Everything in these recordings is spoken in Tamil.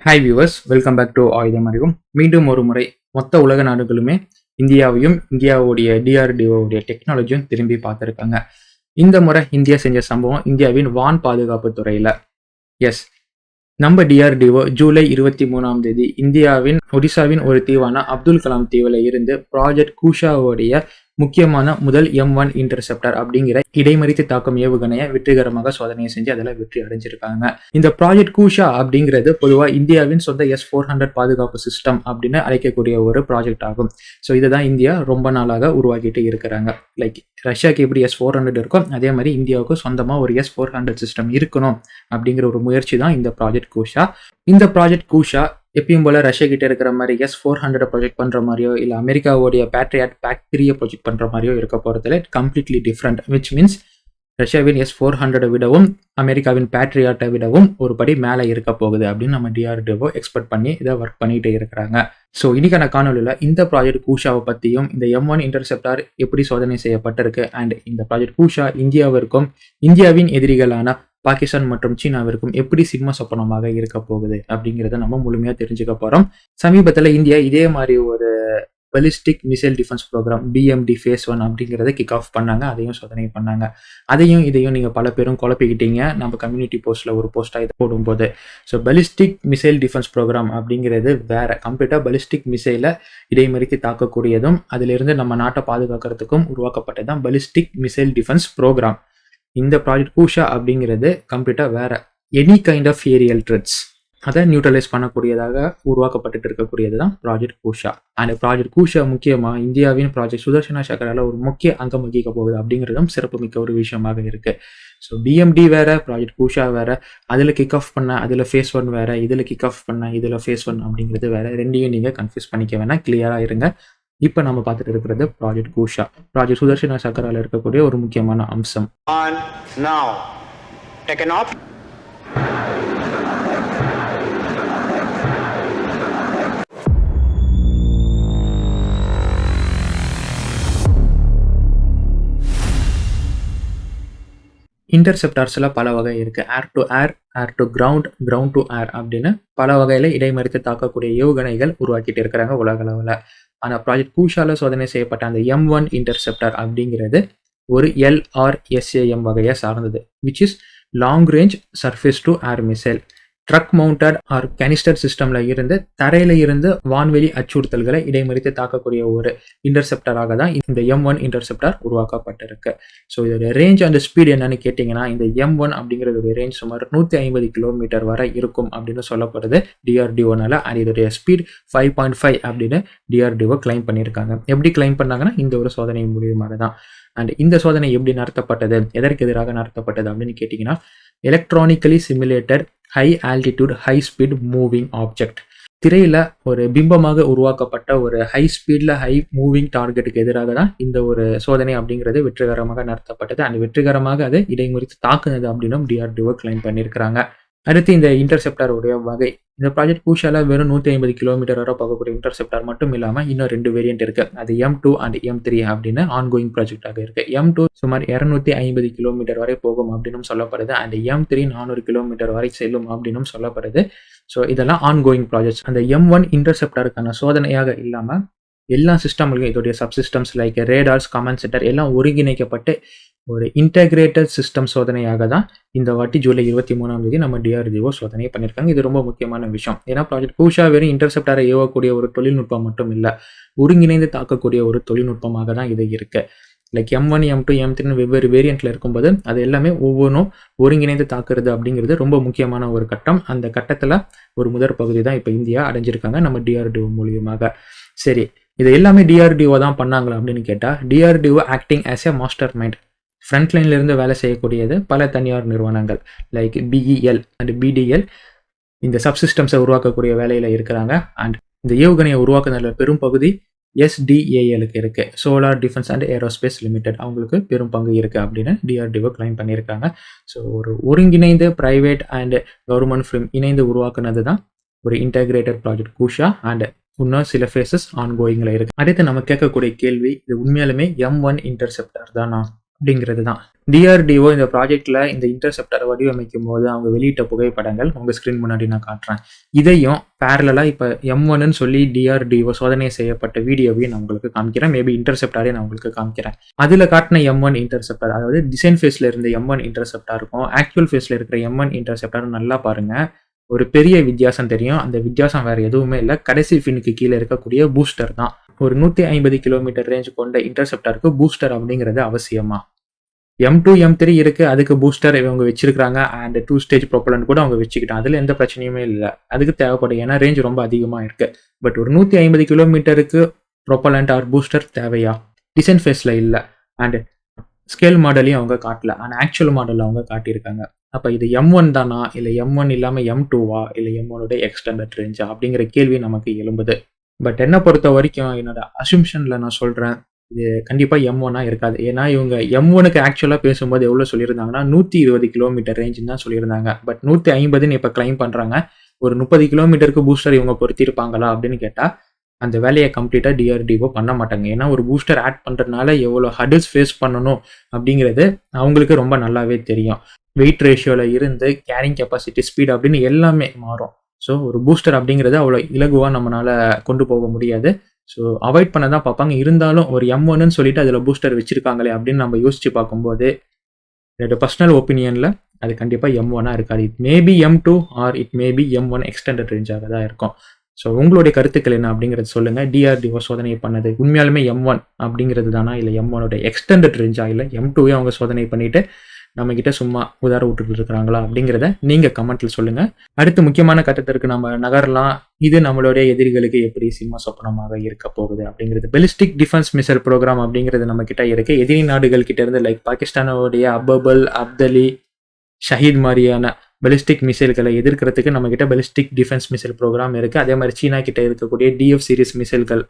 Hi viewers, welcome back to ஆயுதம் அறிவும். மீண்டும் ஒரு முறை மொத்த உலக நாடுகளுமே இந்தியாவையும் இந்தியாவுடைய டிஆர்டிஓடைய டெக்னாலஜியும் திரும்பி பார்த்துருக்காங்க. இந்த முறை இந்தியா செஞ்ச சம்பவம் இந்தியாவின் வான் பாதுகாப்பு துறையில. எஸ், நம்ம டிஆர்டிஓ ஜூலை 23ஆம் தேதி இந்தியாவின் ஒடிசாவின் ஒரு தீவான அப்துல் கலாம் தீவுல இருந்து ப்ராஜெக்ட் கூஷாவுடைய முக்கியமான முதல் M1 இன்டர்செப்டர் அப்படிங்கிற இடைமறித்து தாக்கும் ஏவுகணையை வெற்றிகரமாக சோதனையை செஞ்சு அதில் வெற்றி அடைஞ்சிருக்காங்க. இந்த ப்ராஜெக்ட் கூஷா அப்படிங்கிறது பொதுவாக இந்தியாவின் சொந்த S-400 பாதுகாப்பு சிஸ்டம் அப்படின்னு அழைக்கக்கூடிய ஒரு ப்ராஜெக்ட் ஆகும். ஸோ இதை தான் இந்தியா ரொம்ப நாளாக உருவாக்கிட்டு இருக்கிறாங்க. லைக் ரஷ்யாவுக்கு எப்படி S-400 இருக்கோ அதே மாதிரி இந்தியாவுக்கு சொந்தமாக ஒரு S-400 சிஸ்டம் இருக்கணும் அப்படிங்கிற ஒரு முயற்சி தான் இந்த ப்ராஜெக்ட் கூஷா. இந்த ப்ராஜெக்ட் கூஷா எப்பயும் போல ரஷ்யா கிட்ட இருக்கிற மாதிரி S-400 ப்ரொஜெக்ட் பண்ற மாதிரியோ இல்லை அமெரிக்காவுடைய பேட்ரியாட் PAC-3 ப்ரொஜெக்ட் பண்ற மாதிரியோ இருக்க போறதுல கம்ப்ளீட்லி டிஃப்ரெண்ட். விச் மீன்ஸ் ரஷ்யாவின் S-400 விடவும் அமெரிக்காவின் பேட்ரியாட்டை விடவும் ஒரு படி மேலே இருக்க போகுது அப்படின்னு நம்ம டிஆர்டிஓ எக்ஸ்பெக்ட் பண்ணி இதை ஒர்க் பண்ணிட்டு இருக்கிறாங்க. ஸோ இன்னைக்கான காணொலியில் இந்த ப்ராஜெக்ட் கூஷாவை பற்றியும் இந்த M1 இன்டர்செப்டார் எப்படி சோதனை செய்யப்பட்டிருக்கு அண்ட் இந்த ப்ராஜெக்ட் கூஷா இந்தியாவிற்கும் இந்தியாவின் எதிரிகளான பாகிஸ்தான் மற்றும் சீனாவிற்கும் எப்படி சிம்ம சொப்பனமாக இருக்க போகுது அப்படிங்கிறத நம்ம முழுமையாக தெரிஞ்சுக்க போகிறோம். சமீபத்தில் இந்தியா இதே மாதிரி ஒரு ballistic missile defence programme BMD Phase 1 அப்படிங்கிறத கிக் ஆஃப் பண்ணாங்க. அதையும் சோதனை பண்ணாங்க. அதையும் இதையும் நீங்கள் பல பேரும் குழப்பிக்கிட்டீங்க நம்ம கம்யூனிட்டி போஸ்ட்டில் ஒரு போஸ்ட்டாக இதை போடும்போது. So ballistic missile defence programme அப்படிங்கிறது வேற. கம்ப்ளீட்டாக பலிஸ்டிக் மிசைலை இடைமறித்து தாக்கக்கூடியதும் அதிலிருந்து நம்ம நாட்டை பாதுகாக்கிறதுக்கும் உருவாக்கப்பட்டது தான் பலிஸ்டிக் மிசைல் டிஃபென்ஸ் ப்ரோக்ராம். இந்த ப்ராஜெக்ட் கூஷா அப்படிங்கிறது கம்ப்ளீட்டாக வேற. Any kind of aerial threats அதை நியூட்ரலைஸ் பண்ணக்கூடியதாக உருவாக்கப்பட்டு இருக்கக்கூடியது தான் project Kusha. And project Kusha முக்கியமாக இந்தியாவின் ப்ராஜெக்ட் சுதர்ஷனா சக்கரால ஒரு முக்கிய அங்கம் வகிக்க போகுது அப்படிங்கிறதும் சிறப்புமிக்க ஒரு விஷயமாக இருக்கு. ஸோ BMD வேற, ப்ராஜெக்ட் கூஷா வேற, அதில் கிக் ஆஃப் பண்ண அதில் Phase 1 வேற, இதில் கிக் ஆஃப் பண்ண இதில் Phase 1 அப்படிங்கிறது வேற. ரெண்டையும் நீங்கள் கன்ஃபியூஸ் பண்ணிக்க வேணாம், கிளியராக இருங்க. இப்போ நம்ம பார்த்துட்டு இருக்கிறது ப்ராஜெக்ட் கூஷா, ப்ராஜெக்ட் சுதர்ஷனா சக்கரால இருக்கக்கூடிய ஒரு முக்கியமான அம்சம். இன்டர்செப்டார்ஸில் பல வகை இருக்குது. Air to air, air to ground, ground to air அப்படின்னு பல வகையில் இடைமறித்து தாக்கக்கூடிய ஏவுகணைகள் உருவாக்கிட்டு இருக்கிறாங்க உலக அளவில். ஆனால் ப்ராஜெக்ட் கூஷாவில் சோதனை செய்யப்பட்ட அந்த M1 இன்டர்செப்டார் அப்படிங்கிறது ஒரு LRSAM வகையை சார்ந்தது. Which is long range surface to air missile. Truck mounted or canister சிஸ்டம்ல இருந்து தரையில இருந்து வான்வெளி அச்சுறுத்தல்களை இடைமறித்து தாக்கக்கூடிய ஒரு இன்டர்செப்டராக தான் இந்த M1 இன்டர்செப்டார் உருவாக்கப்பட்டிருக்கு. ஸோ இதோட ரேஞ்ச் அண்ட் ஸ்பீட் என்னன்னு கேட்டிங்கன்னா இந்த M1 அப்படிங்கிறதுடைய ரேஞ்ச் சுமார் 150 கிலோமீட்டர் வரை இருக்கும் அப்படின்னு சொல்லப்படுது டிஆர்டிஓனால. அண்ட் இதோடைய ஸ்பீட் 5.5 அப்படின்னு டிஆர்டிஓ கிளைம் பண்ணியிருக்காங்க. எப்படி கிளைம் பண்ணாங்கன்னா இந்த ஒரு சோதனை மூலியமாக தான். அண்ட் இந்த சோதனை எப்படி நடத்தப்பட்டது, எதற்கு எதிராக நடத்தப்பட்டது அப்படின்னு கேட்டிங்கன்னா electronically simulated high altitude high speed moving object. திரையில ஒரு பிம்பமாக உருவாக்கப்பட்ட ஒரு ஹை ஸ்பீட்ல ஹை மூவிங் டார்கெட்டுக்கு எதிராக தான் இந்த ஒரு சோதனை அப்படிங்கிறது வெற்றிகரமாக நடத்தப்பட்டது. அந்த வெற்றிகரமாக அதை இடைமறித்து தாக்குனது அப்படின்னு டிஆர்டிஓ கிளைம் பண்ணியிருக்கிறாங்க. அடுத்து இந்த இன்டர்செப்டாருடைய வகை. இந்த ப்ராஜெக்ட் கூஷால வெறும் 150 கிலோமீட்டர் வரை போகக்கூடிய இன்டர்செப்டார் மட்டும் இல்லாமல் இன்னும் 2 வேரியன்ட் இருக்கு. அது M2 அண்ட் M3 அப்படின்னு ஆன்கோயிங் ப்ராஜெக்டாக இருக்கு. M2 சுமார் 250 கிலோமீட்டர் வரை போகும் அப்படின்னு சொல்லப்படுது. அண்ட் M3 400 கிலோமீட்டர் வரை செல்லும் அப்படின்னு சொல்லப்படுது. ஸோ இதெல்லாம் ஆன்கோயிங் ப்ராஜெக்ட்ஸ். அந்த M1 இன்டர்செப்டாருக்கான சோதனையாக இல்லாமல் எல்லா சிஸ்டம்லையும் இதோடைய சப்சிஸ்டம்ஸ் லைக் ரேடார்ஸ், கமாண்ட் சென்டர் எல்லாம் ஒருங்கிணைக்கப்பட்டு ஒரு இன்டெகிரேட்டட் சிஸ்டம் சோதனையாக தான் இந்த வாட்டி ஜூலை 23ஆம் தேதி நம்ம டிஆர்டிஓ சோதனை பண்ணியிருக்காங்க. இது ரொம்ப முக்கியமான விஷயம். ஏன்னா ப்ராஜெக்ட் கூஷா வெறும் இன்டர்செப்டாரை ஏவக்கூடிய ஒரு தொழில்நுட்பம் மட்டும் இல்லை, ஒருங்கிணைந்து தாக்கக்கூடிய ஒரு தொழில்நுட்பமாக தான் இது இருக்கு. லைக் M1, M2, M3 வெவ்வேறு வேரியண்ட்ல இருக்கும்போது அது எல்லாமே ஒவ்வொன்றும் ஒருங்கிணைந்து தாக்குறது அப்படிங்கிறது ரொம்ப முக்கியமான ஒரு கட்டம். அந்த கட்டத்தில் ஒரு முதற் பகுதி தான் இப்போ இந்தியா அடைஞ்சிருக்காங்க நம்ம டிஆர்டிஓ மூலியமாக. சரி, இது எல்லாமே டிஆர்டிஓ தான் பண்ணாங்களா அப்படின்னு கேட்டால் DRDO acting as a master mind. Front லைன்ல இருந்து வேலை செய்யக்கூடியது பல தனியார் நிறுவனங்கள் லைக் BEL அண்ட் BDL இந்த சப்சிஸ்டம்ஸை உருவாக்கக்கூடிய வேலையில் இருக்கிறாங்க. அண்ட் இந்த ஏவுகணையை உருவாக்குனதில் பெரும் பகுதி SDALக்கு இருக்கு, solar defence and aerospace limited. அவங்களுக்கு பெரும் பங்கு இருக்கு அப்படின்னு டிஆர்டிஓ கிளைம் பண்ணியிருக்காங்க. ஸோ ஒரு ஒருங்கிணைந்து பிரைவேட் அண்ட் கவர்மெண்ட் ஃபிலிம் இணைந்து உருவாக்குனது தான் ஒரு இன்டெகிரேட்டட் ப்ராஜெக்ட் கூஷா. அண்ட் இன்னும் சில ஃபேஸஸ் ஆன்கோயிங்கில் இருக்கு. அடுத்து நம்ம கேட்கக்கூடிய கேள்வி, இது உண்மையாலுமே M1 இன்டர்செப்டார் தானா? அப்படிங்கிறது தான். டிஆர்டிஓ இந்த ப்ராஜெக்ட்ல இந்த இன்டர்செப்டரை வடிவமைக்கும் போது அவங்க வெளியிட்ட புகைப்படங்கள் உங்க ஸ்க்ரீன் முன்னாடி நான் காட்டுறேன். இதையும் பேரலா இப்போ M1ன்னு சொல்லி டிஆர்டிஓ சோதனை செய்யப்பட்ட வீடியோவையும் நான் உங்களுக்கு காமிக்கிறேன். மேபி இன்டர்செப்டாரே நான் உங்களுக்கு காமிக்கிறேன். அதில் காட்டின M1 இன்டர்செப்டார், அதாவது டிசைன் ஃபேஸில் இருந்த M1 இன்டர்செப்டாருக்கும் ஆக்சுவல் ஃபேஸில் இருக்கிற M1 இன்டர்செப்டாரும் நல்லா பாருங்க. ஒரு பெரிய வித்தியாசம் தெரியும். அந்த வித்தியாசம் வேற எதுவுமே இல்லை, கடைசி ஃபினுக்கு கீழே இருக்கக்கூடிய பூஸ்டர் தான். ஒரு 150 கிலோமீட்டர் ரேஞ்ச் கொண்ட இன்டர்செப்டாருக்கு பூஸ்டர் அப்படிங்கிறது அவசியமா? M2 M3 இருக்கு, அதுக்கு பூஸ்டர் இவங்க வச்சிருக்காங்க. அண்ட் 2 ஸ்டேஜ் ப்ரொப்பலன்ட் கூட அவங்க வச்சுக்கிட்டாங்க, அதுல எந்த பிரச்சனையுமே இல்லை. அதுக்கு தேவைப்படும், ஏன்னா ரேஞ்ச் ரொம்ப அதிகமா இருக்கு. பட் ஒரு 150 கிலோமீட்டருக்கு ப்ரொப்பலண்ட் ஆர் பூஸ்டர் தேவையா? டிசைன் ஃபேஸ்ல இல்லை. அண்ட் ஸ்கேல் மாடலையும் அவங்க காட்டல, ஆனால் ஆக்சுவல் மாடல் அவங்க காட்டியிருக்காங்க. அப்போ இது M1 தானா, இல்லை M1 இல்லாமல் M2வா, இல்லை M1 எக்ஸ்டெண்டட் ரேஞ்சா அப்படிங்கிற கேள்வி நமக்கு எழும்புது. பட் என்னை பொறுத்த வரைக்கும் என்னோட அசம்ஷனில் நான் சொல்கிறேன், இது கண்டிப்பாக M1 இருக்காது. ஏன்னா இவங்க M1க்கு ஆக்சுவலாக பேசும்போது எவ்வளோ சொல்லியிருந்தாங்கன்னா 120 கிலோமீட்டர் ரேஞ்சுன்னு தான் சொல்லியிருந்தாங்க. பட் 150ன்னு இப்போ கிளைம் பண்ணுறாங்க. ஒரு 30 கிலோமீட்டருக்கு பூஸ்டர் இவங்க பொருத்திருப்பாங்களா அப்படின்னு கேட்டால் அந்த வேலையை கம்ப்ளீட்டாக டிஆர்டிஓ பண்ண மாட்டாங்க. ஏன்னா ஒரு பூஸ்டர் ஆட் பண்ணுறதுனால எவ்வளோ ஹடில்ஸ் ஃபேஸ் பண்ணணும் அப்படிங்கிறது அவங்களுக்கு ரொம்ப நல்லாவே தெரியும். வெயிட் ரேஷியோவில் இருந்து கேரிங் கெப்பாசிட்டி, ஸ்பீட் அப்படின்னு எல்லாமே மாறும். ஸோ ஒரு பூஸ்டர் அப்படிங்கிறது அவ்வளோ இலகுவாக நம்மளால் கொண்டு போக முடியாது. ஸோ அவாய்ட் பண்ண தான் பார்ப்பாங்க. இருந்தாலும் ஒரு M1ன்னு சொல்லிட்டு அதில் பூஸ்டர் வச்சிருக்காங்களே அப்படின்னு நம்ம யோசிச்சு பார்க்கும்போது என்னோட பர்சனல் ஒப்பீனியனில் அது கண்டிப்பாக M1 இருக்காது. It maybe M2 or it maybe M1 extended ரேஞ்சாக தான் இருக்கும். ஸோ உங்களுடைய கருத்துக்கள் என்ன அப்படிங்கிறது சொல்லுங்கள். டிஆர்டிஓ சோதனை பண்ணது உண்மையாலுமே M1 அப்படிங்கிறது தானா, இல்லை M1 எக்ஸ்டெண்டட் ரேஞ்சா, இல்லை M2 அவங்க சோதனை பண்ணிட்டு நம்மக்கிட்ட சும்மா உதார விட்டுட்டு இருக்கிறாங்களா அப்படிங்கிறத நீங்கள் கமெண்ட்டில் சொல்லுங்கள். அடுத்து முக்கியமான கட்டத்திற்கு நம்ம நகரலாம். இது நம்மளுடைய எதிரிகளுக்கு எப்படி சிம்ம சொப்பனமாக இருக்க போகுது அப்படிங்கிறது. பெலிஸ்டிக் டிஃபென்ஸ் மிசைல் ப்ரோக்ராம் அப்படிங்கிறது நம்ம கிட்ட இருக்கு. எதிரி நாடுகள் கிட்ட இருந்து லைக் பாகிஸ்தானோடைய அபபல், அப்தலி, ஷஹீத் மாதிரியான பெலிஸ்டிக் மிசைல்களை எதிர்க்கிறதுக்கு நம்ம கிட்ட பெலிஸ்டிக் டிஃபென்ஸ் மிசைல் ப்ரோக்ராம் இருக்கு. அதே மாதிரி சீனா கிட்ட இருக்கக்கூடிய DF சீரிஸ் மிசைல்கள்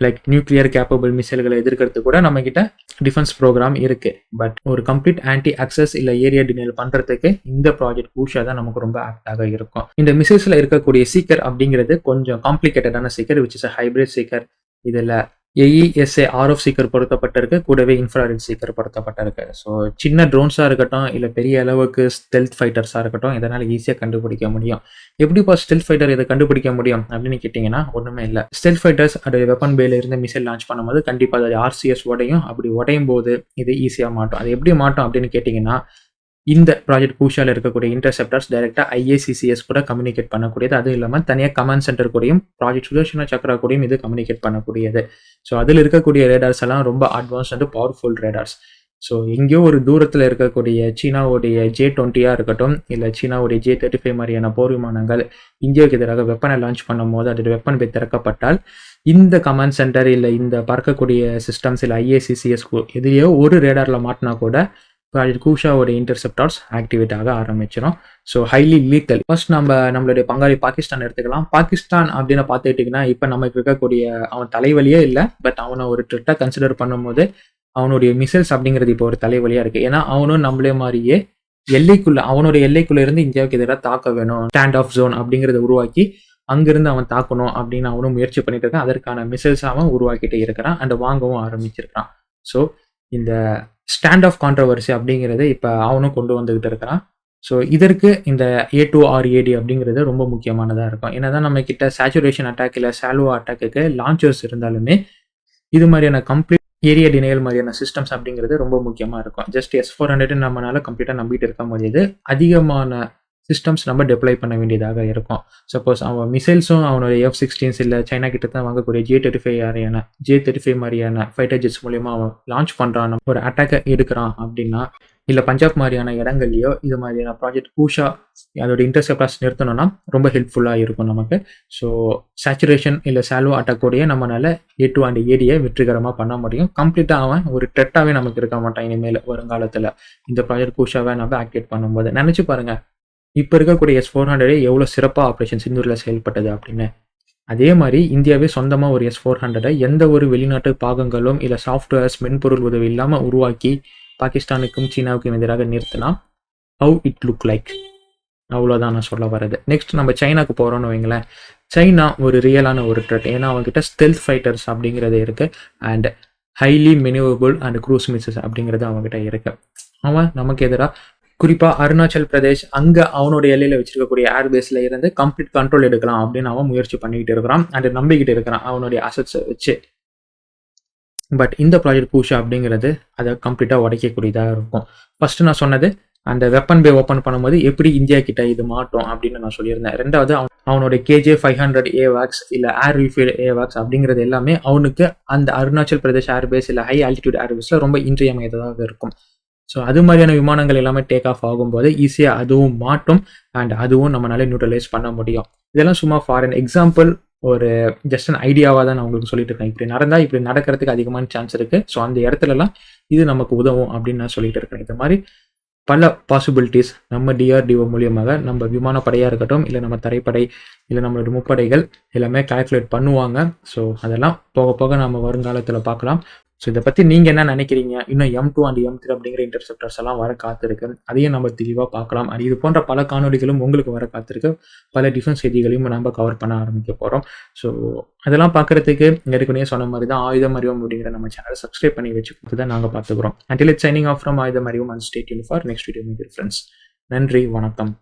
லைக் நியூக்ளியர் கேப்பபிள் மிசைல்களை எதிர்க்கிறது கூட நம்ம கிட்ட டிஃபென்ஸ் ப்ரோக்ராம் இருக்கு. பட் ஒரு கம்ப்ளீட் ஆன்டி அக்சஸ் இல்லை ஏரியா டினைல் பண்றதுக்கு இந்த ப்ராஜெக்ட் பூஷா தான் நமக்கு ரொம்ப ஆக்டாக இருக்கும். இந்த மிசைல்ஸ்ல இருக்கக்கூடிய சீக்கர் அப்படிங்கிறது கொஞ்சம் காம்ப்ளிகேட்டடான seeker, which is a hybrid seeker. இதுல AESA RF சீக்கர் பொருத்தப்பட்டிருக்கு, கூடவே இன்ஃப்ராரெட் சீக்கர் பொருத்தப்பட்டிருக்கு. ஸோ சின்ன ட்ரோன்ஸாக இருக்கட்டும், இல்லை பெரிய அளவுக்கு ஸ்டெல்த் ஃபைட்டர்ஸாக இருக்கட்டும், இதனால் ஈஸியாக கண்டுபிடிக்க முடியும். எப்படிப்பா ஸ்டெல்த் ஃபைட்டர் இதை கண்டுபிடிக்க முடியும் அப்படின்னு கேட்டிங்கன்னா ஒன்றுமே இல்லை. ஸ்டெல்த் ஃபைட்டர்ஸ் அதோட வெப்பன் பேல இருந்து மிசைல் லான்ச் பண்ணும்போது கண்டிப்பாக அது RCS உடையும். அப்படி உடையும் போது இது ஈஸியாக மாட்டும். அது எப்படி மாட்டோம் அப்படின்னு கேட்டிங்கன்னா, இந்த ப்ராஜெக்ட் பூஷாவில் இருக்கக்கூடிய இன்டர்செப்டர்ஸ் டைரெக்டாக IACCS கூட கம்யூனிகேட் பண்ணக்கூடியது. அதுவும் இல்லாமல் தனியாக கமாண்ட் சென்டர் கூடயும் ப்ராஜெக்ட் சுதர்ஷன சக்ரா கூடயும் இது கம்யூனிகேட் பண்ணக்கூடியது. ஸோ அதில் இருக்கக்கூடிய ரேடார்ஸ் எல்லாம் ரொம்ப advance and powerful radars. So எங்கேயோ ஒரு தூரத்தில் இருக்கக்கூடிய சீனாவுடைய J-20 இருக்கட்டும், இல்லை சீனாவுடைய J-35 மாதிரியான போர் விமானங்கள் இந்தியாவுக்கு எதிராக வெப்பனை லான்ச் பண்ணும் போது அதோட வெப்பன் பே திறக்கப்பட்டால் இந்த கமாண்ட் சென்டர் இல்லை இந்த பறக்கக்கூடிய சிஸ்டம்ஸ் இல்லை IACCS எதிரியோ ஒரு ரேடாரில் மாட்டினா கூட ப்ராஜெக்ட் கூஷாவோட இன்டர்செப்டார்ஸ் ஆக்டிவேட் ஆக ஆரம்பிச்சிடும். So highly lethal. ஃபர்ஸ்ட் நம்மளுடைய பங்காளி பாகிஸ்தான் எடுத்துக்கலாம். பாகிஸ்தான் அப்படின்னு பார்த்துக்கிட்டிங்கன்னா இப்போ நமக்கு இருக்கக்கூடிய அவன் தலைவலியே இல்லை. பட் அவனை ஒரு ட்ரெட்டாக கன்சிடர் பண்ணும்போது அவனுடைய மிசைல்ஸ் அப்படிங்கிறது இப்போ ஒரு தலைவலியாக இருக்குது. ஏன்னா அவனும் நம்மளே மாதிரியே அவனுடைய எல்லைக்குள்ளே இருந்து இந்தியாவுக்கு எதிராக தாக்க வேணும், ஸ்டாண்ட் ஆஃப் ஜோன் அப்படிங்கிறத உருவாக்கி அங்கிருந்து அவன் தாக்கணும் அப்படின்னு அவனும் முயற்சி பண்ணிட்டு இருக்கான். அதற்கான மிசைல்ஸ் அவன் உருவாக்கிட்டே இருக்கிறான் அண்ட் வாங்கவும் ஆரம்பிச்சிருக்கான். ஸோ இந்த ஸ்டாண்ட் ஆஃப் கான்ட்ரவர்சி அப்படிங்கிறது இப்போ அவனும் கொண்டு வந்துகிட்டு இருக்கிறான். ஸோ இதற்கு இந்த A2RAD அப்படிங்கிறது ரொம்ப முக்கியமானதாக இருக்கும். என்னதான் நம்ம கிட்ட சேச்சுரேஷன் அட்டாக் இல்லை சால்வோ அட்டாக்கு லான்ச்சர்ஸ் இருந்தாலுமே இது மாதிரியான கம்ப்ளீட் ஏரியா டினையல் மாதிரியான சிஸ்டம்ஸ் அப்படிங்கிறது ரொம்ப முக்கியமாக இருக்கும். ஜஸ்ட் S-400 நம்மளால கம்ப்ளீட்டாக நம்பிட்டு இருக்க முடியாது. அதிகமான சிஸ்டம்ஸ் நம்ம டெப்ளை பண்ண வேண்டியதாக இருக்கும். சப்போஸ் அவன் மிசைல்ஸும் அவனோட F-16 இல்லை சைனா கிட்ட தான் வாங்கக்கூடிய J-35 மாதிரியான ஃபைட்டர் ஜெட்ஸ் மூலியமா அவன் லான்ச் பண்ணுறான், ஒரு அட்டாக்கை எடுக்கிறான் அப்படின்னா, இல்லை பஞ்சாப் மாதிரியான இடங்கள்லையோ இது மாதிரியான ப்ராஜெக்ட் பூஷா அதோட இன்டர்செப்டார்ஸ் நிறுத்தணும்னா ரொம்ப ஹெல்ப்ஃபுல்லாக இருக்கும் நமக்கு. ஸோ சேச்சுரேஷன் இல்லை சால்வோ அட்டாக்கோடைய நம்மளால A2 and AD வெற்றிகரமாக பண்ண முடியும். கம்ப்ளீட்டாக அவன் ஒரு ட்ரெட்டாகவே நமக்கு இருக்க மாட்டான் இனிமேல் வருங்காலத்தில் இந்த ப்ராஜெக்ட் பூஷாவை நம்ம ஆக்டிவேட் பண்ணும்போது. நினச்சி பாருங்க, இப்போ இருக்கக்கூடிய S-400 எவ்வளோ சிறப்பாக ஆப்ரேஷன் சிந்தூரில் செயல்பட்டது அப்படின்னு. அதே மாதிரி இந்தியாவே சொந்தமாக ஒரு S-400 எந்த ஒரு வெளிநாட்டு பாகங்களும் இல்லை சாஃப்ட்வேர்ஸ் மென்பொருள் உதவி இல்லாமல் உருவாக்கி பாகிஸ்தானுக்கும் சீனாவுக்கும் எதிராக நிறுத்தினா ஹவு இட் லுக் லைக், அவ்வளோதான் நான் சொல்ல வர்றது. நெக்ஸ்ட் நம்ம சைனாக்கு போகிறோன்னு வைங்களேன். சைனா ஒரு ரியலான ஒரு த்ரெட். ஏன்னா அவங்ககிட்ட ஸ்டெல்த் ஃபைட்டர்ஸ் அப்படிங்கிறது இருக்குது. And highly manoeuvrable and cruise missiles அப்படிங்கிறது அவங்ககிட்ட இருக்கு. அவன் நமக்கு எதிராக குறிப்பாக அருணாச்சல் பிரதேஷ் அங்கே அவனுடைய எல்லையில் வச்சிருக்கக்கூடிய ஏர்பேஸில் இருந்து கம்ப்ளீட் கண்ட்ரோல் எடுக்கலாம் அப்படின்னு அவன் முயற்சி பண்ணிக்கிட்டு இருக்கிறான் அண்ட் நம்பிக்கிட்டு இருக்கிறான் அவனுடைய அசட்ஸை வச்சு. பட் இந்த ப்ராஜெக்ட் பூஷா அப்படிங்கிறது அதை கம்ப்ளீட்டாக உடைக்கக்கூடியதாக இருக்கும். ஃபர்ஸ்ட் நான் சொன்னது அந்த வெப்பன் பே ஓப்பன் பண்ணும்போது எப்படி இந்தியா கிட்ட இது மாட்டோம் அப்படின்னு நான் சொல்லியிருந்தேன். ரெண்டாவது அவனோட KJ-500 ஏவாக்ஸ் இல்லை ஏர் ரீஃபீல்டு ஏவாக்ஸ் அப்படிங்கிறது எல்லாமே அவனுக்கு அந்த அருணாச்சல் பிரதேஷ் ஏர்பேஸ் இல்லை ஹை ஆல்டிடியூட் ஏர்பேஸில் ரொம்ப இன்றியமையாததாக இருக்கும். ஸோ அது மாதிரியான விமானங்கள் எல்லாமே டேக் ஆஃப் ஆகும்போது ஈஸியாக அதுவும் மாட்டும் அண்ட் அதுவும் நம்மளால நியூட்ரலைஸ் பண்ண முடியும். இதெல்லாம் சும்மா ஃபார் அன் எக்ஸாம்பிள் ஒரு ஜஸ்ட் அன் ஐடியாவாக தான் நான் உங்களுக்கு சொல்லிட்டு இருக்கேன். இப்படி நடந்தால் இப்படி நடக்கிறதுக்கு அதிகமான சான்ஸ் இருக்குது. ஸோ அந்த இடத்துலலாம் இது நமக்கு உதவும் அப்படின்னு நான் சொல்லிட்டு இருக்கேன். இது மாதிரி பல பாசிபிலிட்டிஸ் நம்ம DRDO மூலியமாக நம்ம விமானப்படையாக இருக்கட்டும் இல்லை நம்ம தரைப்படை இல்லை நம்மளோட முப்படைகள் எல்லாமே கால்குலேட் பண்ணுவாங்க. ஸோ அதெல்லாம் போக போக நம்ம வருங்காலத்தில் பார்க்கலாம். ஸோ இதை பற்றி நீங்கள் என்ன நினைக்கிறீங்க? இன்னும் M2 அண்ட் M3 அப்படிங்கிற இன்டர்செப்டர்ஸ் எல்லாம் வர காத்திருக்கு. அதையும் நம்ம தெளிவாக பார்க்கலாம். அது இது போன்ற பல காணொலிகளும் உங்களுக்கு வர காத்திருக்கு. பல டிஃபென்ஸ் செய்திகளையும் நம்ம கவர் பண்ண ஆரம்பிக்க போகிறோம். ஸோ அதெல்லாம் பார்க்குறதுக்கு ஏற்கனவே சொன்ன மாதிரி தான் ஆயுதம் அறிவோம் அப்படிங்கிற நம்ம சேனலை சப்ஸ்கிரைப் பண்ணி வச்சுக்கிட்டு தான் நாங்கள் பார்த்துக்கிறோம். Until it's signing off from ஆயுதம் அறிவோம் and stay tuned for next video, my dear friends. நன்றி, வணக்கம்.